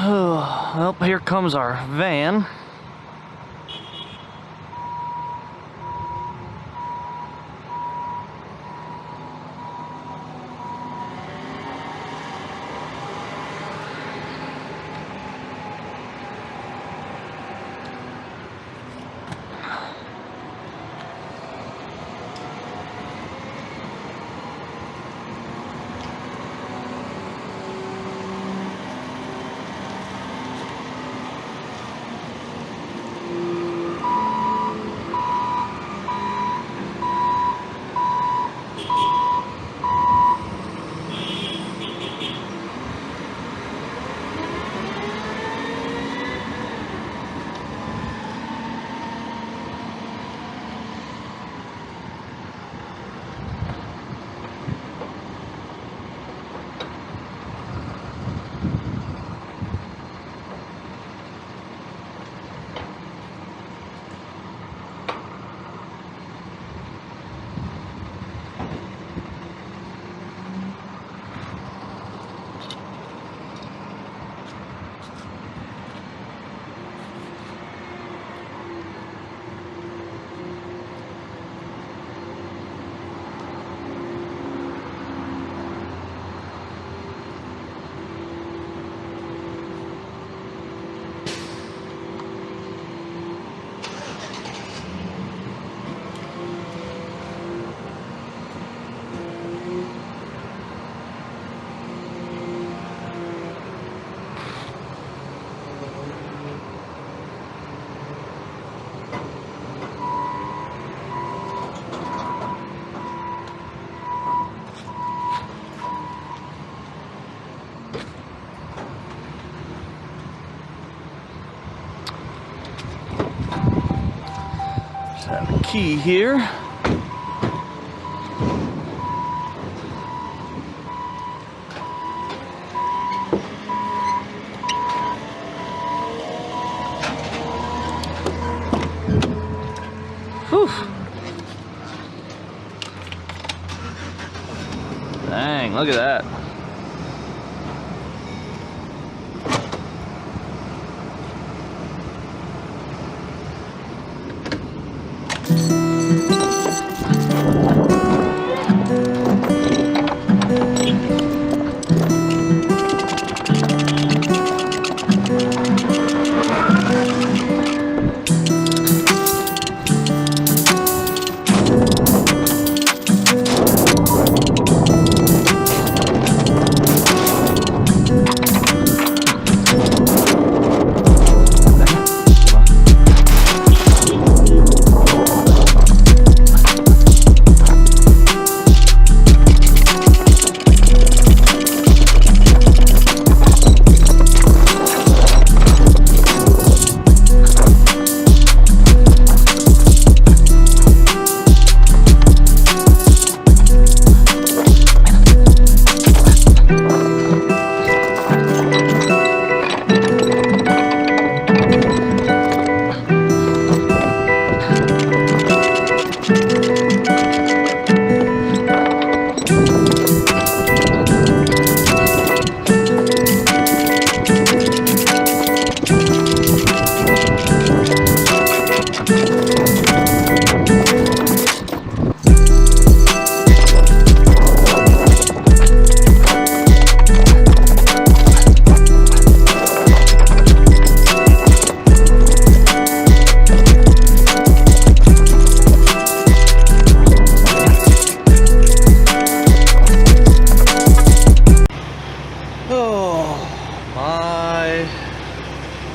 Well, here comes our van. Have a key here. Whew. Dang, look at that.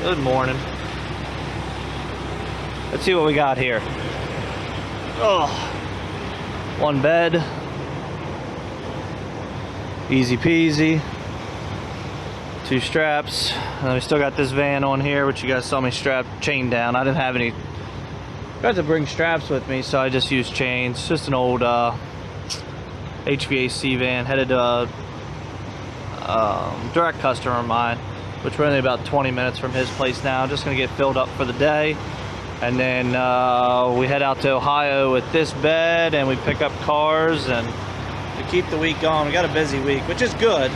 Good morning. Let's see what we got here. Oh, one bed. Easy peasy. Two straps. And then we still got this van on here, which you guys saw me strap chain down. I didn't have any. Got to bring straps with me, so I just used chains. It's just an old HVAC van headed to a direct customer of mine, which we're only about 20 minutes from his place now. Just gonna get filled up for the day, and then we head out to Ohio with this bed, and we pick up cars and to keep the week going. We got a busy week, which is good,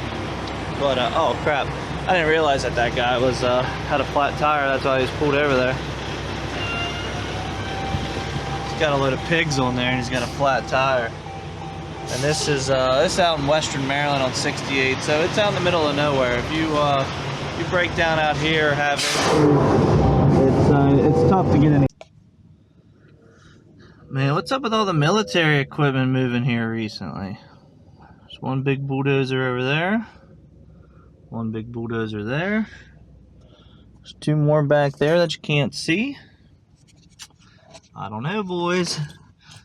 but oh crap, I didn't realize that that guy was had a flat tire. That's why he was pulled over there. He's got a load of pigs on there, and he's got a flat tire. And this is out in Western Maryland on 68, so it's out in the middle of nowhere. If you break down out here, it's tough to get any. Man, what's up with all the military equipment moving here recently? There's one big bulldozer over there. One big bulldozer there. There's two more back there that you can't see. I don't know, boys.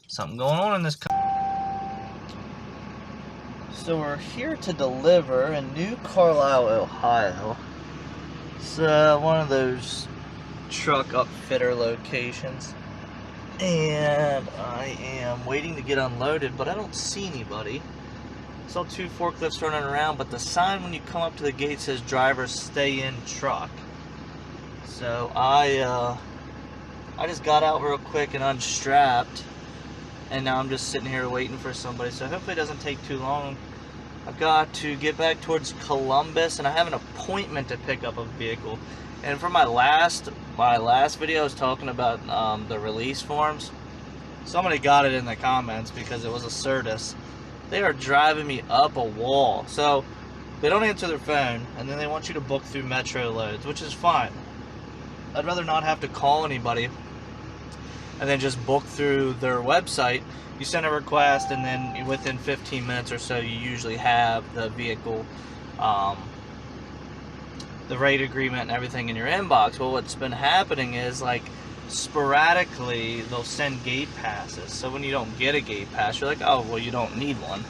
Something going on in this country. So we're here to deliver in New Carlisle, Ohio. It's one of those truck upfitter locations. And I am waiting to get unloaded, but I don't see anybody. I saw two forklifts running around, but the sign when you come up to the gate says drivers stay in truck. So I just got out real quick and unstrapped, and now I'm just sitting here waiting for somebody. So hopefully it doesn't take too long. I've got to get back towards Columbus, and I have an appointment to pick up a vehicle. And for my last video, I was talking about the release forms. Somebody got it in the comments because it was a Certus. They are driving me up a wall. So they don't answer their phone, and then they want you to book through Metro loads, which is fine. I'd rather not have to call anybody and then just book through their website. You send a request, and then within 15 minutes or so, you usually have the vehicle, the rate agreement and everything in your inbox. Well, what's been happening is, like, sporadically they'll send gate passes. So when you don't get a gate pass, you're like, oh, well, you don't need one.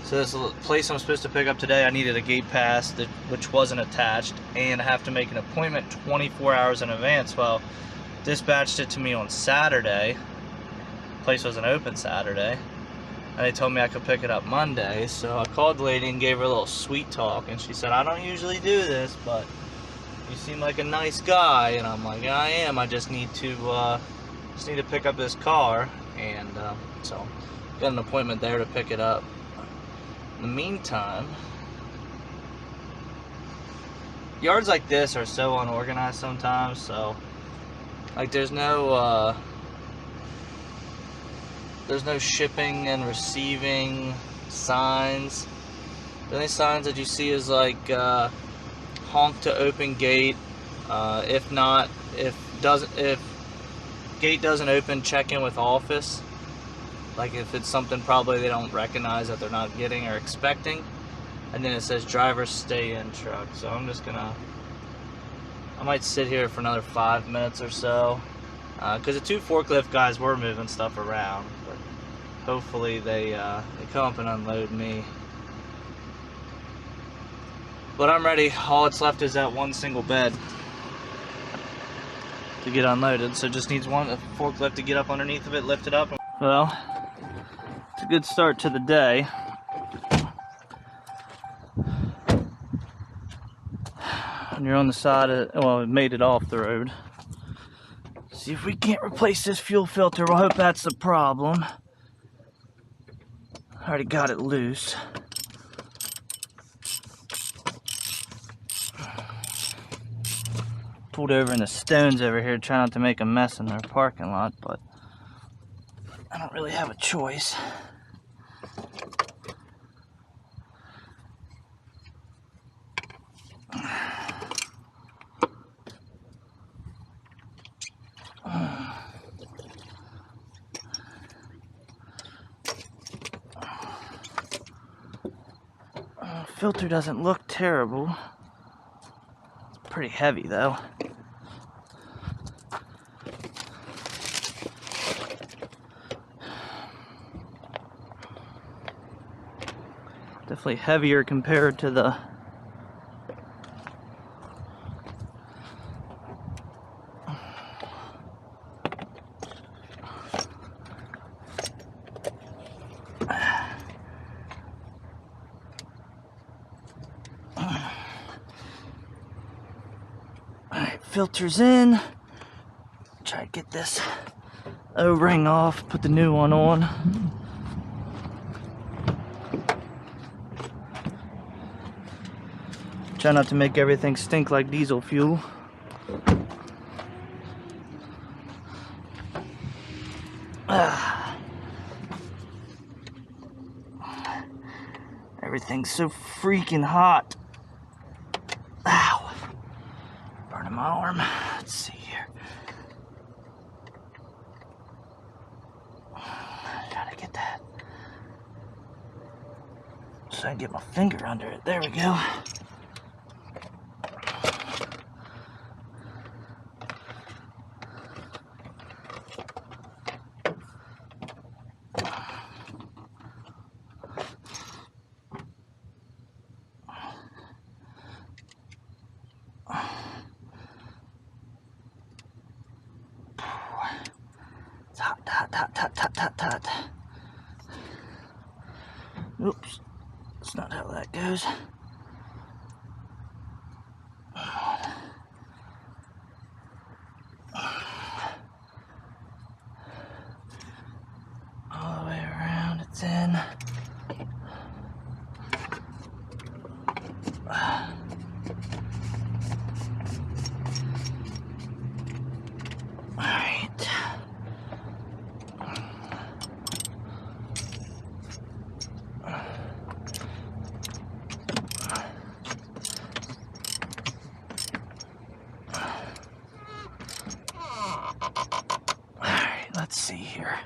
So this place I'm supposed to pick up today, I needed a gate pass which wasn't attached, and I have to make an appointment 24 hours in advance. Well, dispatched it to me on Saturday. Place wasn't open Saturday, and they told me I could pick it up Monday. So I called the lady and gave her a little sweet talk, and she said, I don't usually do this, but you seem like a nice guy. And I'm like, I am. I just need to pick up this car, and so got an appointment there to pick it up. In the meantime, yards like this are so unorganized sometimes. So, like, there's no shipping and receiving signs. The only signs that you see is like honk to open gate. If gate doesn't open, check in with office. Like if it's something probably they don't recognize that they're not getting or expecting. And then it says drivers stay in truck. So I'm just gonna, I might sit here for another 5 minutes or so. Because the two forklift guys were moving stuff around, but hopefully they come up and unload me. But I'm ready. All that's left is that one single bed to get unloaded. So just needs a forklift to get up underneath of it, lift it up. Well, it's a good start to the day. And you're on the side of, well, it made it off the road. See if we can't replace this fuel filter. We'll hope that's the problem. I already got it loose. Pulled over in the stones over here, trying not to make a mess in their parking lot, but I don't really have a choice. Filter doesn't look terrible. It's pretty heavy though. Definitely heavier compared to the filters in. Try to get this O-ring off, put the new one on. Try not to make everything stink like diesel fuel. Everything's so freaking hot. Ow. Burning my arm. Let's see here. Trying to get that so I can get my finger under it. There we go. It's hot, hot, hot, hot, hot, hot, hot. Oops, that's not how that goes. All the way around, it's in. Alright. Alright, let's see here.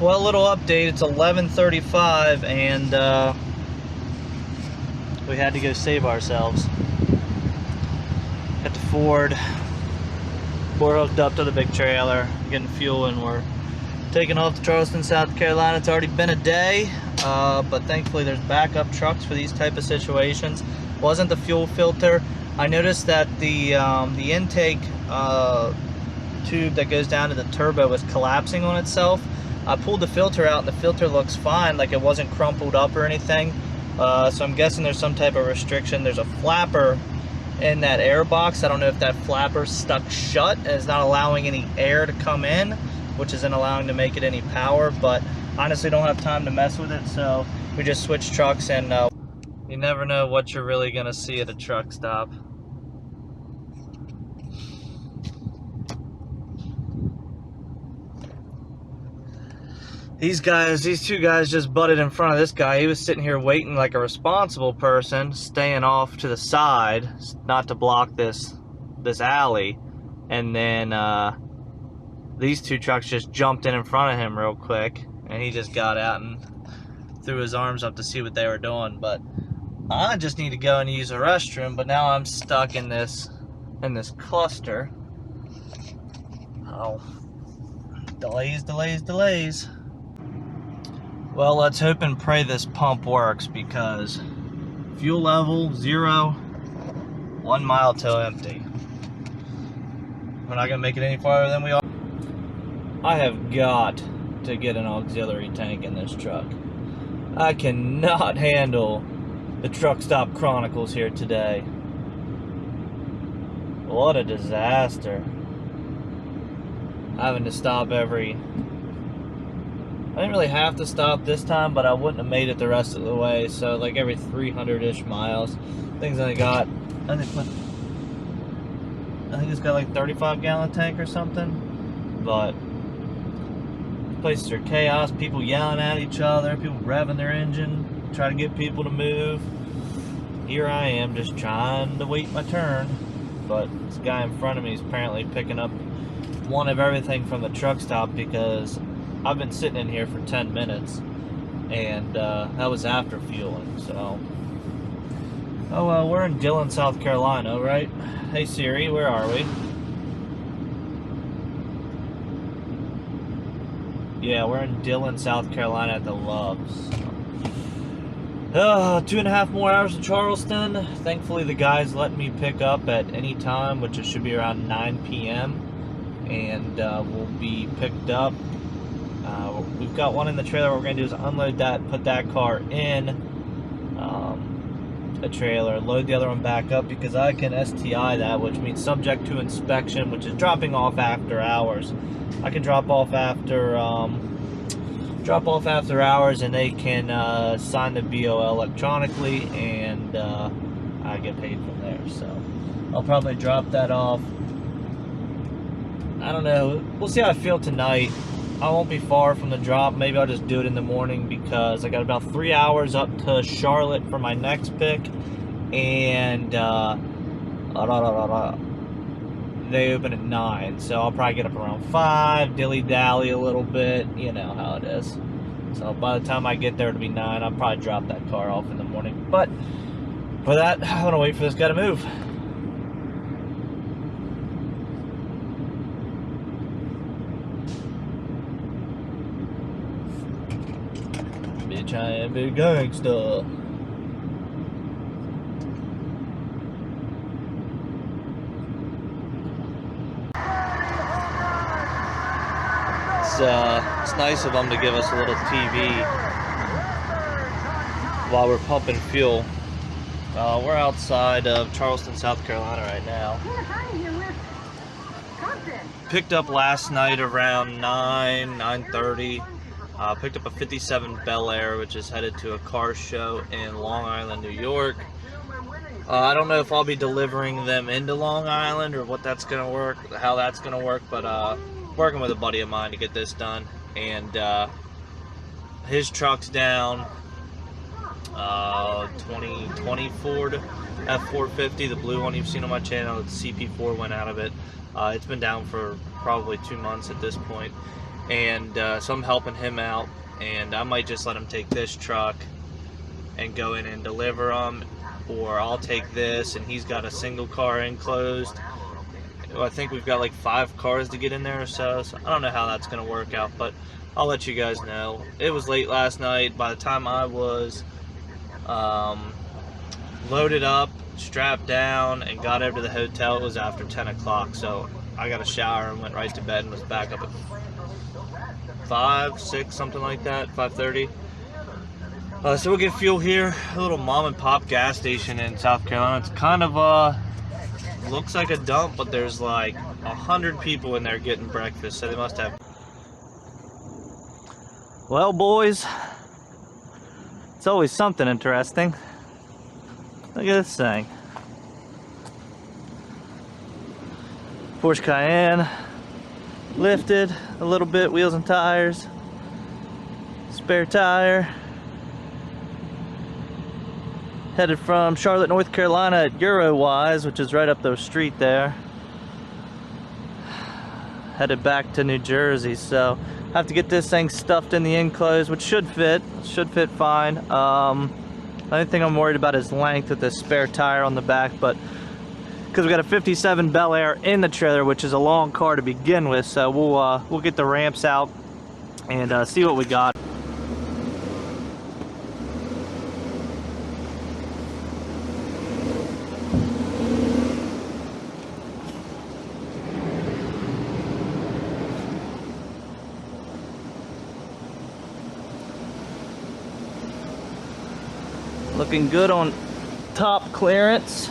Well, little update. It's 11:35 and we had to go save ourselves at the Ford. We're hooked up to the big trailer, getting fuel, and we're taking off to Charleston, South Carolina. It's already been a day, but thankfully there's backup trucks for these type of situations. Wasn't the fuel filter. I noticed that the intake tube that goes down to the turbo was collapsing on itself. I pulled the filter out and the filter looks fine, like it wasn't crumpled up or anything. So I'm guessing there's some type of restriction. There's a flapper in that air box. I don't know if that flapper's stuck shut and is not allowing any air to come in, which isn't allowing to make it any power, but honestly don't have time to mess with it, so we just switched trucks. And you never know what you're really gonna see at a truck stop. These two guys just butted in front of this guy. He was sitting here waiting like a responsible person, staying off to the side, not to block this alley. And then these two trucks just jumped in front of him real quick, and he just got out and threw his arms up to see what they were doing. But I just need to go and use a restroom, but now I'm stuck in this cluster. Oh, delays, delays, delays. Well, let's hope and pray this pump works, because fuel level 0, 1 mile till empty. We're not gonna make it any farther than we are. I have got to get an auxiliary tank in this truck. I cannot handle the Truck Stop Chronicles here today. What a disaster. Having to stop I didn't really have to stop this time, but I wouldn't have made it the rest of the way. So like every 300-ish miles. Things I got, I think it's got like 35-gallon tank or something. But places are chaos. People yelling at each other. People revving their engine, trying to get people to move. here I am just trying to wait my turn, but this guy in front of me is apparently picking up one of everything from the truck stop because I've been sitting in here for 10 minutes, and that was after fueling. So, oh well, we're in Dillon, South Carolina, right? Hey Siri, where are we? Yeah, we're in Dillon, South Carolina at the Loves. 2.5 more hours to Charleston. Thankfully, the guys let me pick up at any time, which it should be around 9 p.m. And we'll be picked up. We've got one in the trailer. What we're going to do is unload that, put that car in a trailer, load the other one back up because I can STI that, which means subject to inspection, which is dropping off after hours. I can drop off after hours, and they can sign the BOL electronically, and I get paid from there. So I'll probably drop that off. I don't know. We'll see how I feel tonight. I won't be far from the drop. Maybe I'll just do it in the morning because I got about 3 hours up to Charlotte for my next pick, and they open at 9, so I'll probably get up around 5, dilly-dally a little bit, you know how it is. So by the time I get there, it'll be 9. I'll probably drop that car off in the morning. But for that, I want to wait for this guy to move. Bitch, I am big gangsta. It's nice of them to give us a little TV while we're pumping fuel. We're outside of Charleston, South Carolina right now. Picked up last night around 9:30. Picked up a 57 Bel Air, which is headed to a car show in Long Island, New York. I don't know if I'll be delivering them into Long Island or what that's gonna work, how that's gonna work, but working with a buddy of mine to get this done, and his truck's down. 2020 Ford F450, the blue one you've seen on my channel. The CP4 went out of it. It's been down for probably 2 months at this point, and so I'm helping him out, and I might just let him take this truck and go in and deliver them, or I'll take this and he's got a single car enclosed. I think we've got like 5 cars to get in there or so I don't know how that's gonna work out, but I'll let you guys know. It was late last night. By the time I was loaded up, strapped down, and got over to the hotel, it was after 10 o'clock, so I got a shower and went right to bed and was back up at 5, 6, something like that, 5:30. So we'll get fuel here, a little mom and pop gas station in South Carolina. It's kind of looks like a dump, but there's like 100 people in there getting breakfast, so they must have. Well, boys, it's always something interesting. Look at this thing. Porsche Cayenne, lifted a little bit, wheels and tires, spare tire. Headed from Charlotte, North Carolina at Eurowise, which is right up the street there. Headed back to New Jersey, so I have to get this thing stuffed in the enclosed, which should fit fine. The only thing I'm worried about is length with this spare tire on the back, but because we got a 57 Bel Air in the trailer, which is a long car to begin with, so we'll get the ramps out and see what we got. Looking good on top clearance.